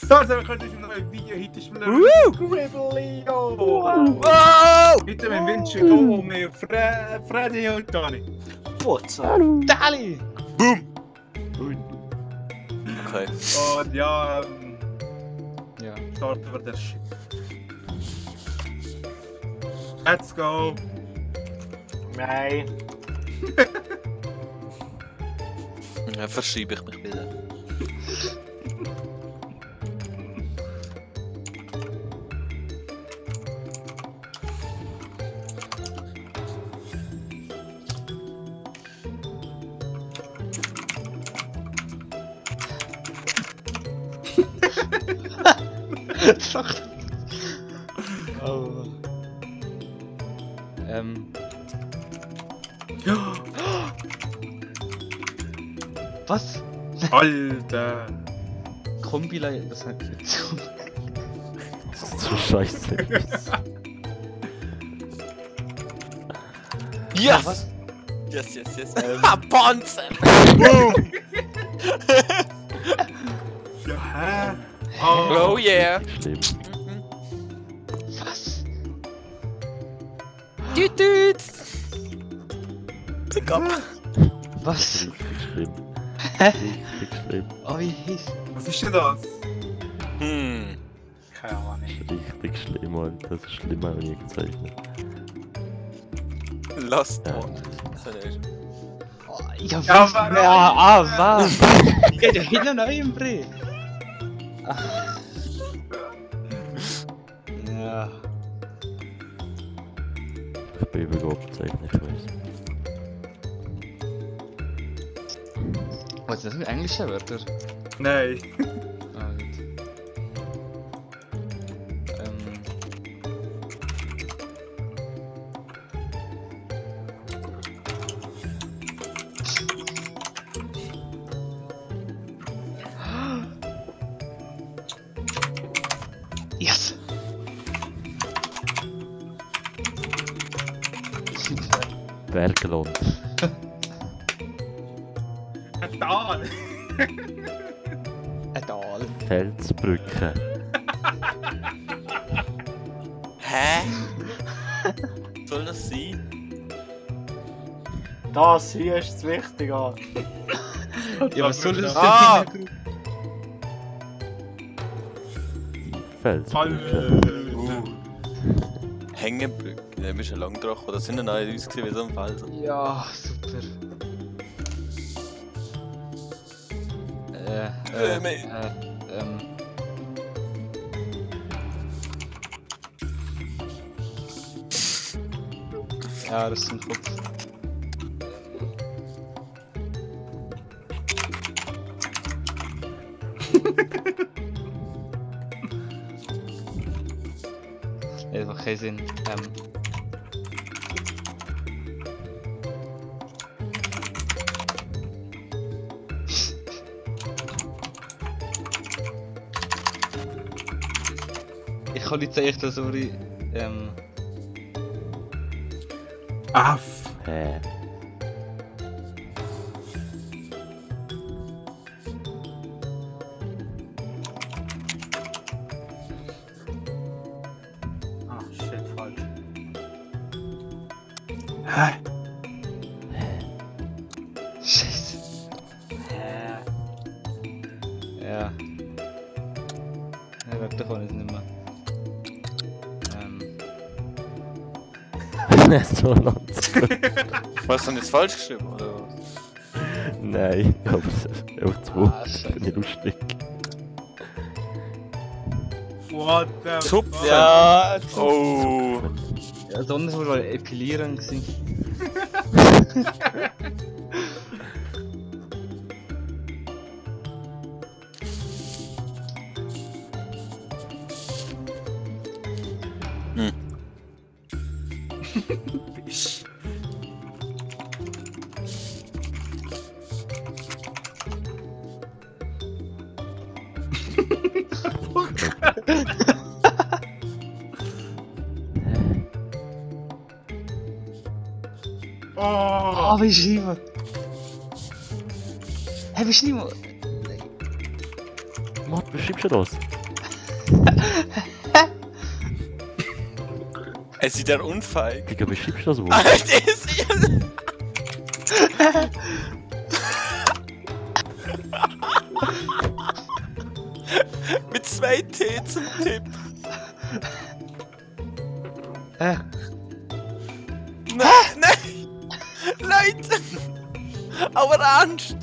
So, also wir können ein neues Video heute spielen. Scribblio! Wow! Heute mit Vinci, Tomo, mit Freddy und Toni. Pozza! Dali! Boom! Okay. Und ja, Ja. starten wir das Shit. Let's go! Nein. Ja, verschreibe ich mich wieder. Fuck. Oh. Was? Alter! Kombilei. Was hat jetzt? Das ist so scheiße. Yes! Was? Yes, yes, yes. Bonzen! Boom! Ja, hä? Oh yeah! Schlimm. Was? Düt, düt! Pick up! Was? Richtig schlimm. Hä? Richtig schlimm. Oh, wie hieß? Was ist denn das? Keine Ahnung. Richtig schlimm, Alter. Das ist schlimmer als je gezeichnet. Lost Ja. one. Oh, ja, was? Ja, warum? Was? Die geht ja hinten noch im Brief. Ja. Ich bin überhaupt gezeichnet, ich weiß. Was ist das mit englischen Wörtern? Nein. Ah, gut. Yes! Bergland. Tal! Ein Tal. Felsbrücke. Hä? Soll das sein? Das hier ist das Wichtige. Ja, was soll das Ah! denn? Felsbrücke. Hängebrücke. Da bist du lang drauf. Oder sind noch nicht ausgesehen wie so ein Felsen? Ja, super. Ja, das ist ein Kopf. Ja, das macht keinen Sinn. Ich kann nicht zeichnen, sorry. Aff! Hä? Ah, shit, falsch. Hä? Scheiße. Hä? Ja. Ja, da kann ich es nicht mehr. So lang. Was denn jetzt falsch geschrieben, oder was? Nein, aber auf 2. Ah, Finde ich lustig. What the Zupfen. fuck? Ja, Oh! ja, sonst war er epilieren gewesen. Bisch. Oh! Oh, wie schreiben? Hä, wie schreiben? Mann, wie schreibst du das? Es ist der unfeig. Digga, wie schreibst du das Wort? Alter, ist mit 2 T zum Tipp. Nein! Leute! Aber ernst!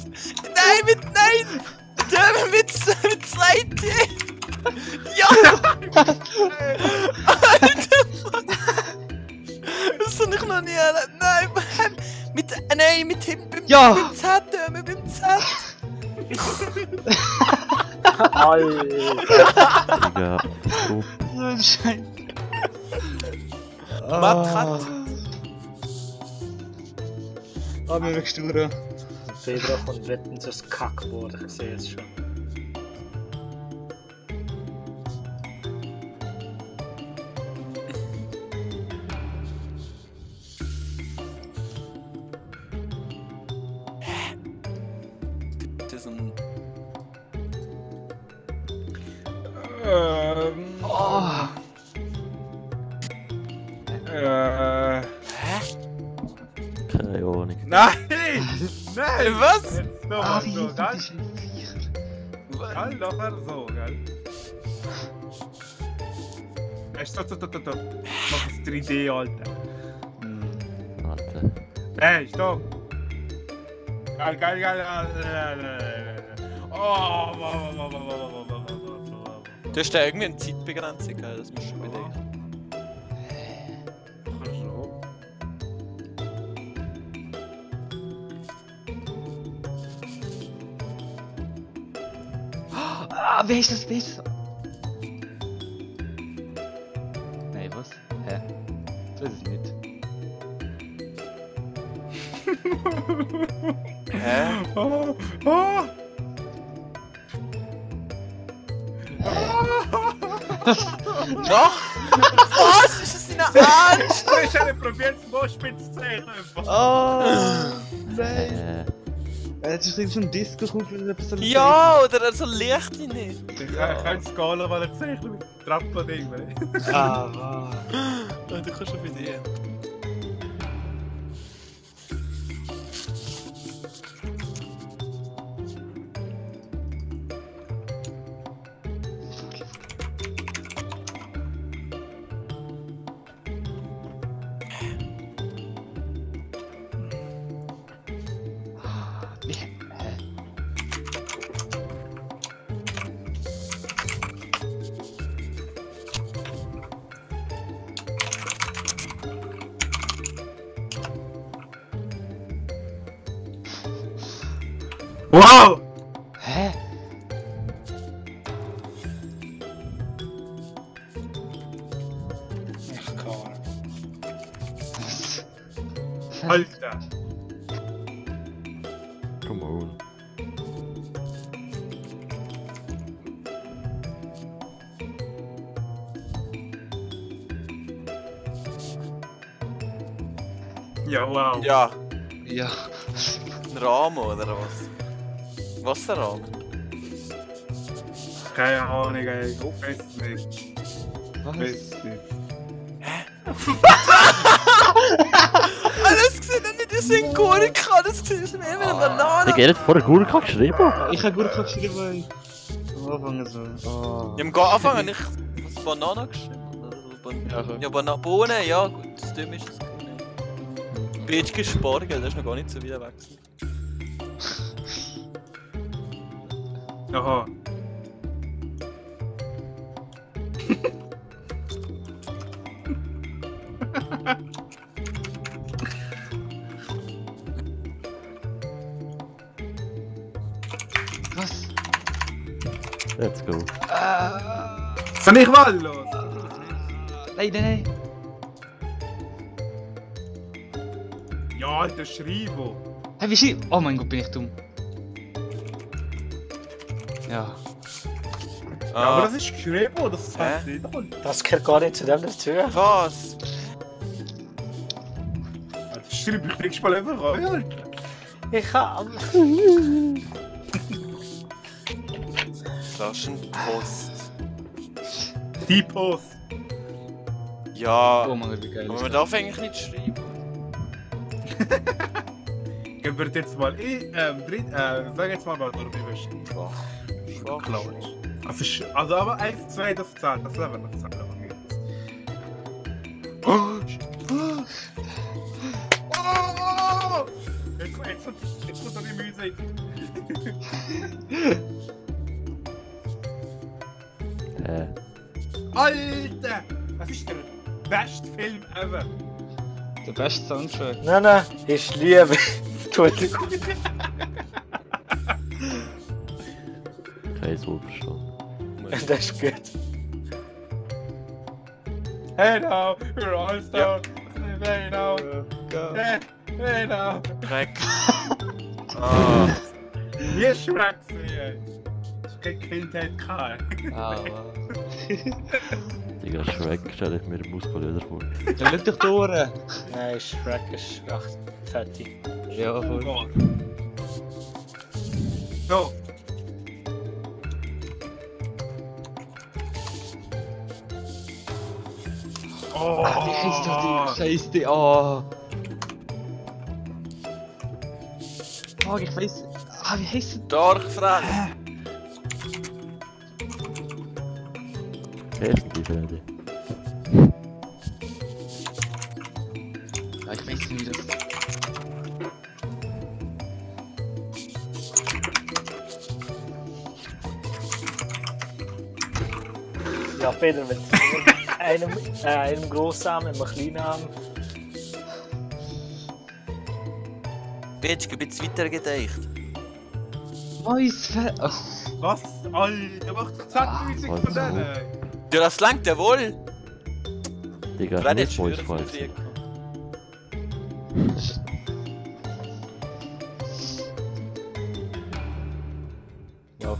Nein, nein! Der mit 2 T! Ja! Alter! Das habe ich noch nie erlebt! Nein, Mann! Mit ihm beim Z! Beim Z! Alter. Digga, so. So ein Scheiß. Matrat! Ah, mir wächst du. Pedro kommt wetten so ein Kackboard, ich sehe es schon. Das ist ein... Oh. Keine Ahnung. Nein! Nein! Was? Jetzt Ah, nochmal wie so, du gell? bist ein Viecher. Gell, nachher so, gell? Stopp. Mach das 3D, Alter. Warte. Hey, stopp! Geil. Oh, Du hast da irgendwie eine Zeitbegrenzung, gell? Das musst du überlegen. Ah, wer ist das? Nein, was? Hä? Ich weiß es nicht. Hä? Oh. Noch? Was? Ist das deine Ernst? Ich habe probiert, das Moschpitz zu zeichnen. Oh! Nein! Jetzt ist so ein Disco-Kugel oder etwas. Ja, oder so Licht nicht. Ich kann die Skala mal zeichnen mit Trappading. Ah, wow. Oh, du kannst schon bei dir. Wow! Hä? Echt klar. Alter! Come on. Ja, wow. Ja, Ja. ein Rahmen oder was? Wasserrahmen? Keine Ahnung, ey. Weiß nicht. Was? Weiß nicht. Das sieht doch nicht aus wie ein Gurke, das sieht mehr wie eine Banane. Digga, er hat vorher Gurka geschrieben. Ich habe gut geschrieben. Am Anfang so. Oh. Ja, am Anfang habe ich was Banane geschrieben. Ja, Bohnen, ja gut, das Dumme ist das. Bitschke Spargel, das ist noch gar nicht so weit weg. Aha. Was? Let's go. Soll ich wahllos? Nein. Ja, Alter, Schreibo. Hä, wie schreibt? Oh mein Gott, bin ich dumm. Ja. Ja, aber das ist Schreibo, das ist halt nicht. Das gehört gar nicht zu dem dazu. Was? Das schreibe ich nächstes Mal einfach rein, Alter. Ich hab. Flaschenpost. Typos. Ja, Oh mein Gott, wie geil aber ist man das? darf eigentlich nicht schreiben. Gehen wir jetzt mal sag jetzt mal, was du bist. Schwach. Also aber 1, 2, das zahlt. Das Level noch zahlt. Jetzt kommt noch die Musik. Alter! Was ist der beste Film ever? Der beste Soundtrack. Nein, ich liebe. Entschuldigung. Kein so verstanden. Das ist gut. Hey now, you're all star. Hey now. Hey now. Dreck. Ah, Hier schmeckt's mir. Ich krieg Kindheit kein. Ah, wow. Digga, Shrek stelle ich mir den Muskelöder vor. Ja, schau dich durch! Nein, Shrek ist echt fettig. Ja, voll. So. Oh, Wie heisst doch die Scheiße? Oh! Fuck, ich weiss. Wie heisst sie? Dorfrag. Wer ist denn die Freddy? Ja, ich weiss nicht, wie das. Ja, Peter, mit einem grossen Arm, einem kleinen Arm. Bitch, ein bisschen weiter gedeicht. Mois Oh. was? Alter, mach doch Zackmusik von denen. Ja, das langt ja wohl. Digga, Freddy nicht hat Schwöre vom Voice Krieg. Ja.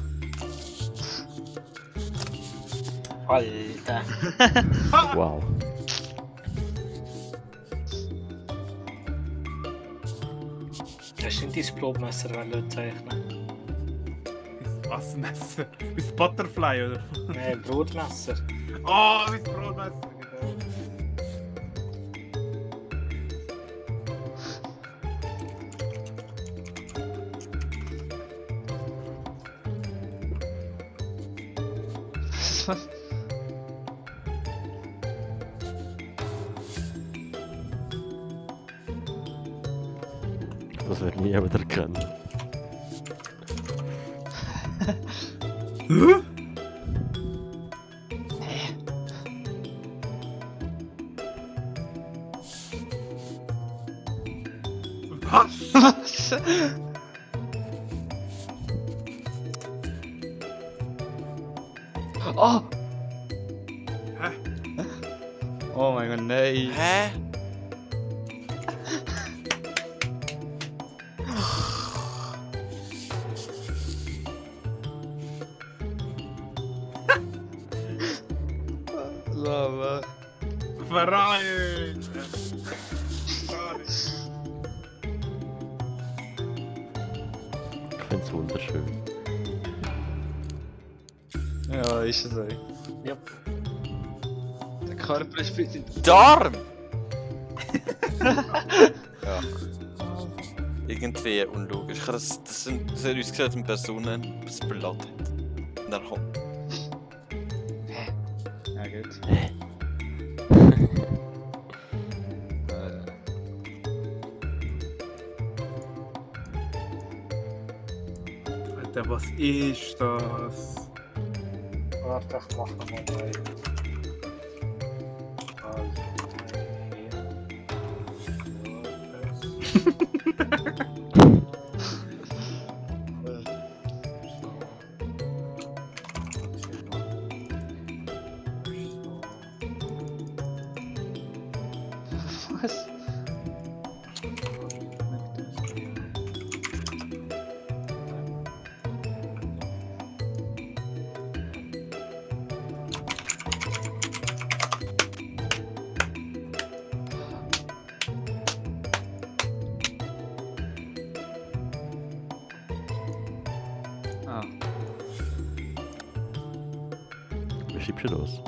Alter. Wow. Das ist nicht dein Brotmesser, wenn du zeichnen. Was Messer? Ist Butterfly oder? Nein, Brotmesser. Oh, mein Brotmesser. Was? Das wird nie jemand erkennen. Was? Was? Oh! Hä? Oh mein Gott, nein! Hä? Lava. Verraten! Ich find's wunderschön. Ja, ist es so. Ja. Der Körper ist fit. Darm! Ja. Irgendwie unlogisch. Das hat uns gesagt, eine Person das Blatt hat. In der Hand. Ja, gut. Alter, was ist das? Warte, ich mach nochmal neu. Also, Was? Ah. Wie schreibst du das?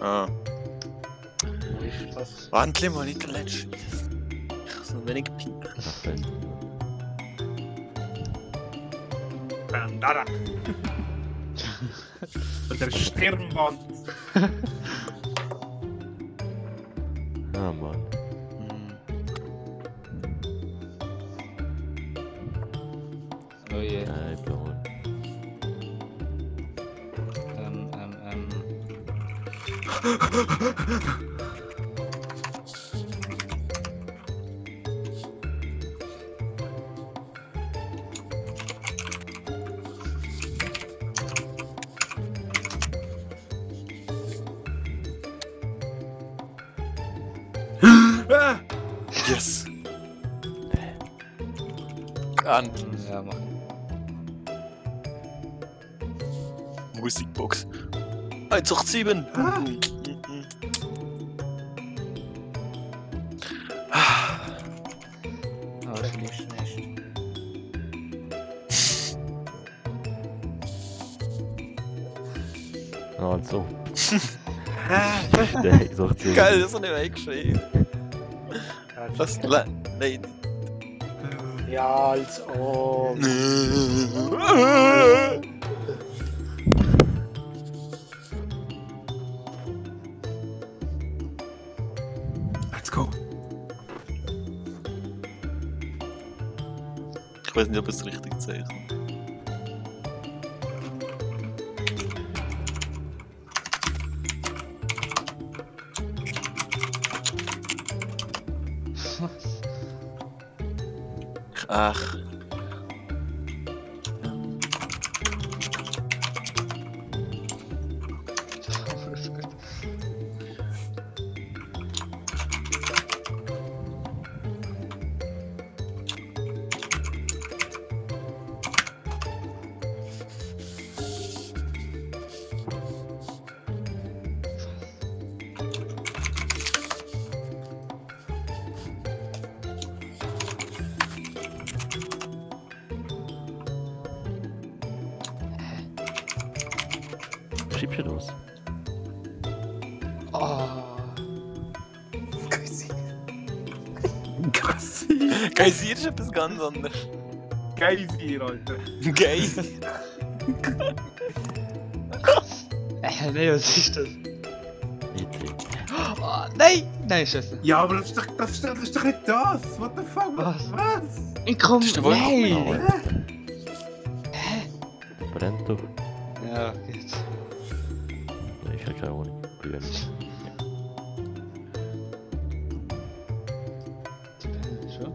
Ah. Wo ist das? Wandli mal nicht der letzte. Ich habe so wenig gepinkt. Ach, wenn. Bandana. Der Stirnband. Ah, Mann. Oh je. Nein, Blumen. Ah! Yes! An Ja, mach. Musikbox. 187! Ah. Oh, schlimm, nicht. Also. Ah. Nein, so zu. Geil, das habe ich eingeschrieben. Das. Nein. Ja, als ob. Let's go. Ich weiß nicht, ob es richtig zeichnet. Ach. Schiebst du los? Oh. Gassi. Geysir ist etwas ganz anderes. Geysir, Alter. Geysir. Nein, was ist das? IT. Oh, nein! Nein, Scheiße. Ja, aber das ist doch nicht das. What the fuck? Was? Was? Ich komm. Das ist der Wolken. Nein! Brennt doch. Ja, geht's. Nein, ich habe keine Ahnung. Grün. Schon?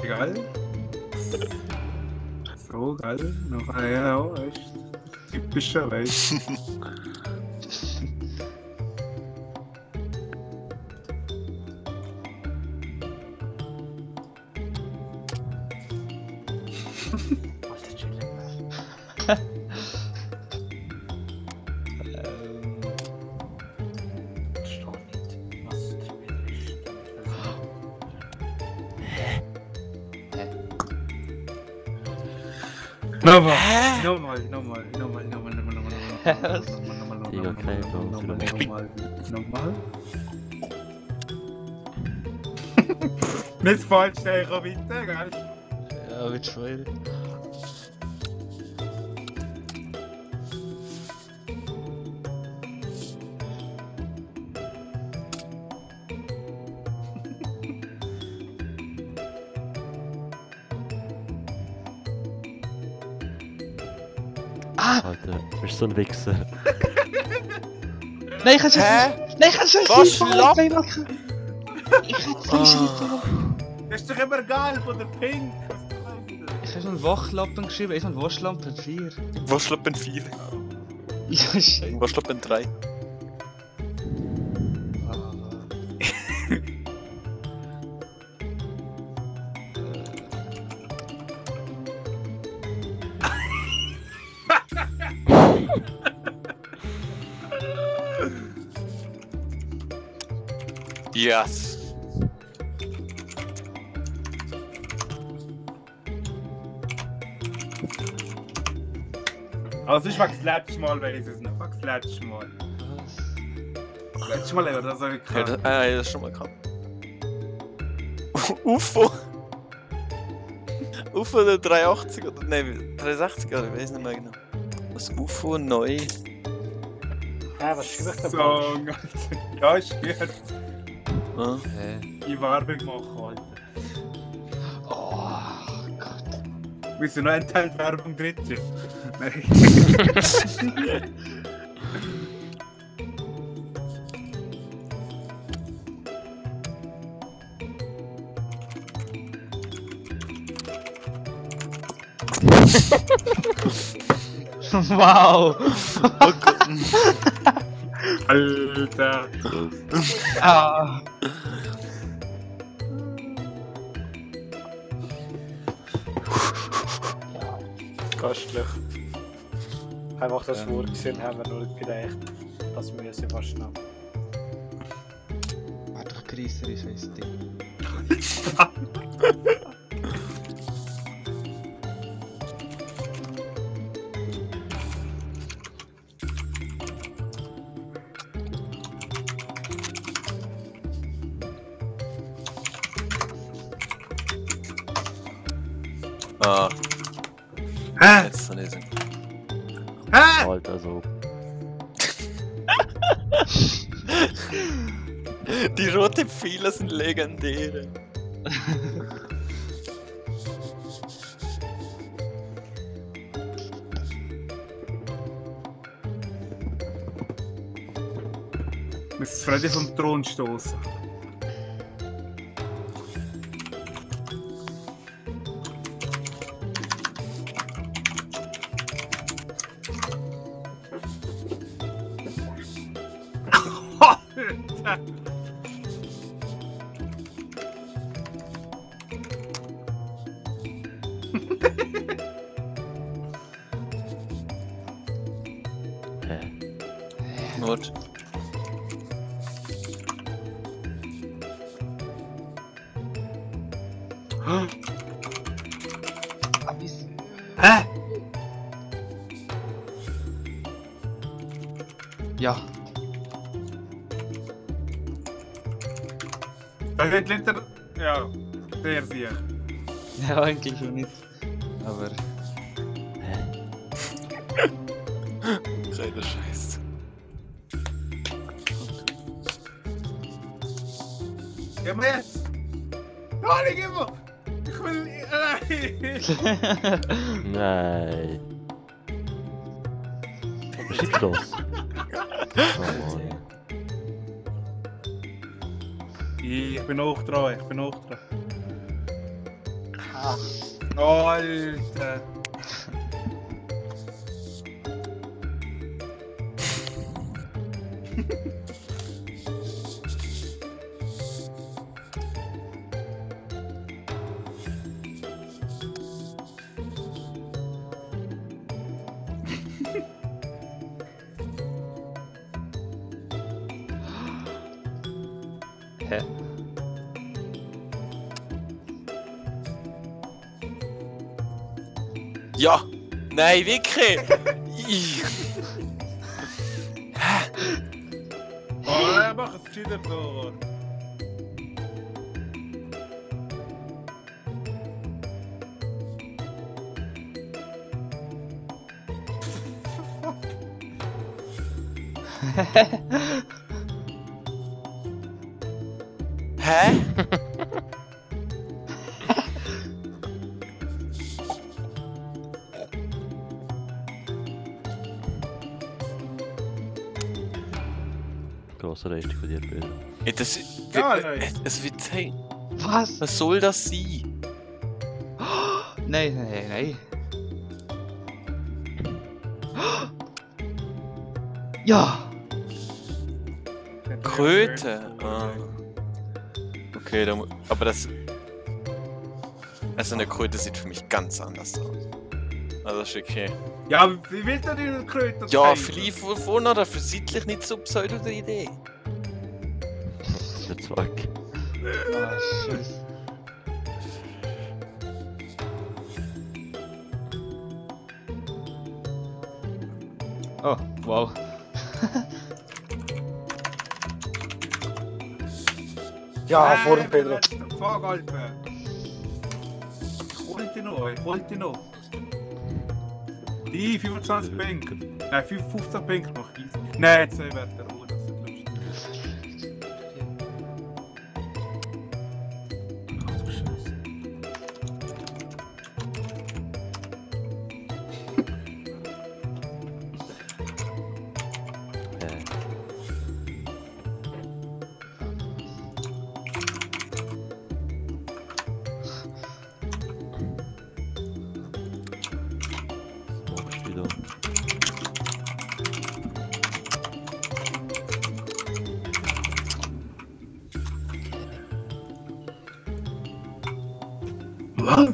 Egal. So, geil. Noch ja, echt. Typischer, weißt du. Alter, chillen. Verstehe nicht, was der Fehler ist. Nochmal. Nochmal. Digga, keine Nochmal. Nicht falsch denken, bitte, gell? Ja, wird schwer. Alter, du bist so ein Wichser. Nein, ich kann schon. Nein, ich kann schon. Was, Lapp? Ich kann es nicht. Das ist doch immer gelb oder pink. Ich habe so einen Wachlappen geschrieben, ich habe einen Waschlampen 4. Waschlappen 4. Ja, scheiße. Waschlappen 3. Yes. Also ich das letzte Mal weiss es noch. Das letzte Mal. Das letzte Mal haben wir das auch nicht Ja, gehabt. das schon mal gehabt. UFO! UFO der 380 oder nein, 360 oder ich weiß nicht mehr genau. Das UFO neu. Ja, was schreibt der So, Bausch? ja, ist gut. Ah. Die Werbung machen, Alter. Oh Gott. Willst du noch einen Teil Werbung drin? Nein. Wow. Alter. Ah. Köstlich. Einfach das Wort gesehen haben wir nur gedacht, das müssen wir fast noch. Warte, doch grösser ist als das Ding. Ah, Hä? jetzt dann ist Hä? Alter, so. Die roten Pfeiler sind legendär. Müssen Freddy vom Thron stoßen. Hä? Gut. Hä? Ja. Da geht Litter. Ja, sehr sicher. Ja, eigentlich schon nicht. Aber. Keine Scheiße. Ja, aber jetzt! Nein, nicht immer! Ich will. Nein! Nein. Schick los. Oh Mann. Ich bin auch dran, ich bin auch dran. Alter! Hä? Ja! Nein, wirklich! Ih. Oh, mach es wieder so! Hä? Grosse Leistung von dir, Pedro. Ey, das. Ja, nein. Es wird sein. Was? Was soll das sein? Nein, nein, nein. Ja! Kröte? Ah. Okay, dann, aber das. Also eine Kröte sieht für mich ganz anders aus. Also ist okay. Ja, wie will der die Kröte? Ja, vielleicht von vorne oder versichtlich nicht so pseudo die Idee. Das ist jetzt wack. Ah, Scheiße. Oh, wow. Ja, vor dem Pedro. Fuck, Alter. Ich hol dich noch. Die 25 Bänke. Nein, 15 Bänke noch. Nein, 2 Werte. Oh, das ist lustig. Ach du Scheiße. Wieder. Was?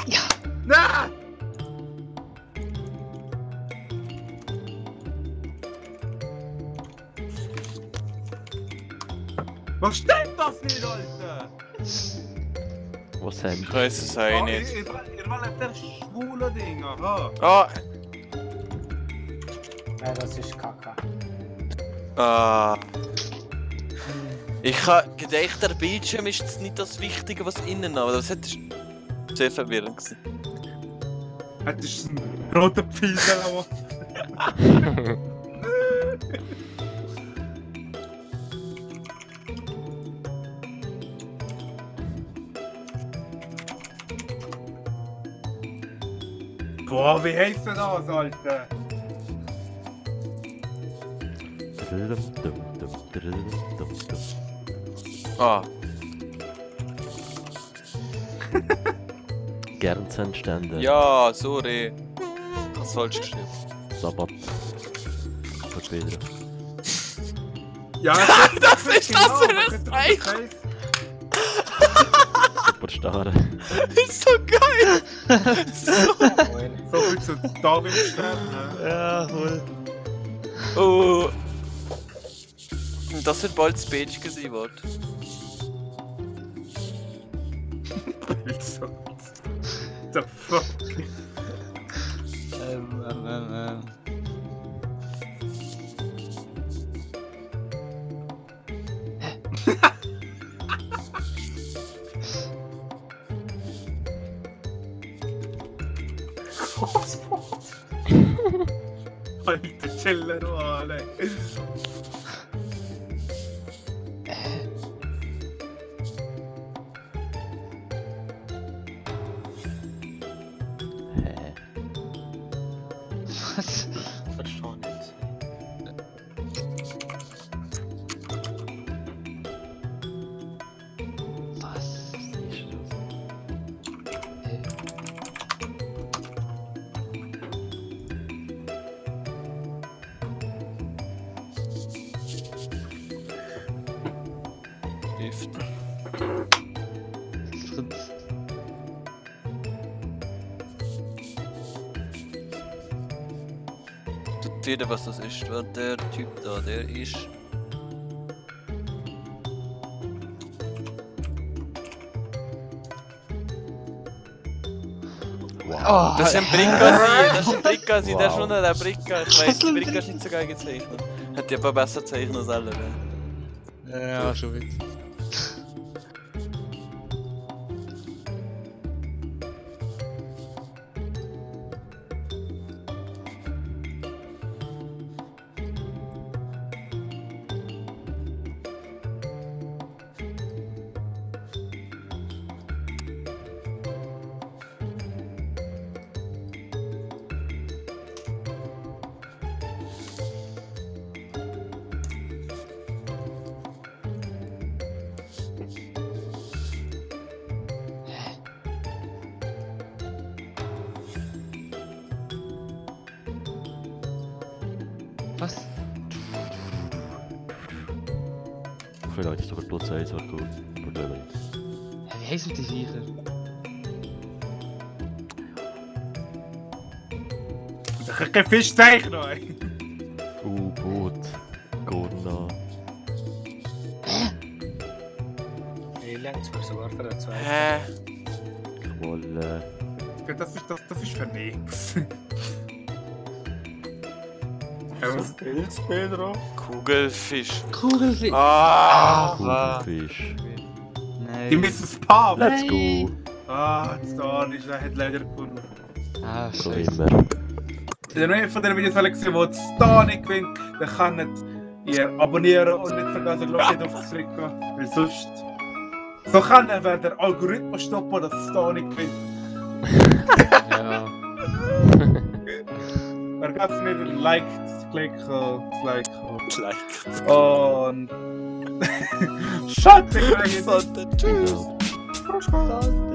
Ja! Nein! Was stimmt das nicht, Alter? Was haben Ich weiß es auch nicht. Ihr wollt der schwule Ding, aha. Ah! Nein, das ist Kacke. Ah. Ich habe gedacht, der Bildschirm ist jetzt nicht das Wichtige, was innen ist, aber das hätte sehr verwirrend gewesen. Hättest du einen roten Pfeil Boah, wie heisst denn das, Alter? Ah. Gernsenstände. Ja, sorry. Das falsch geschrieben. Sabbat. Für Pedro. Ja, Das ist das für ein Zeichen! Superstar. Ist so geil! so viel zu David sterben. Ja, voll. Oh. Das wird bald das Bätschchen sein, Wort. The fuck? Alter, chillen doch alle. Was? Verstehe nicht. Was? Gift. Fritz. Tut jeder, was das ist. Weil der Typ da, der ist. Oh, Das ist ein Brickasi, das ist ein Brickasi, der ist schon der Bricka. Ich weiss, die Bricka ist nicht so geil gezeichnet. Hätte ich aber besser zeichnen sollen. Ja, schon wieder. Was? Vielleicht ist sogar Platz 1 war gut. Problem nicht. Wie heißen die Viecher? Da kann ich kein Fisch zeichnen, ey. U-Boot. Gorna. Ich länge zwar sogar für den zweiten. Hä? Ich will Das ist für nichts. Was willst du, Pedro? Kugelfisch. Kugelfisch. Kugelfisch. Nein. Die Mrs. Pop. Let's go. Jetzt da ist er, hat leider gewonnen. Ah, So scheiße. immer. Wenn ihr von den Videos gesehen habt, wo Star nicht gewinnt, dann könnt ihr abonnieren und nicht vergessen, Glocke drauf zu drücken. Weil sonst... So kann er, wenn der Algorithmus stoppen, dass Star nicht gewinnt. Ja. Vergesst nicht, ein Like zu klicken, zu liken. Like. Und... Schaut, Digga! Tschüss. Genau.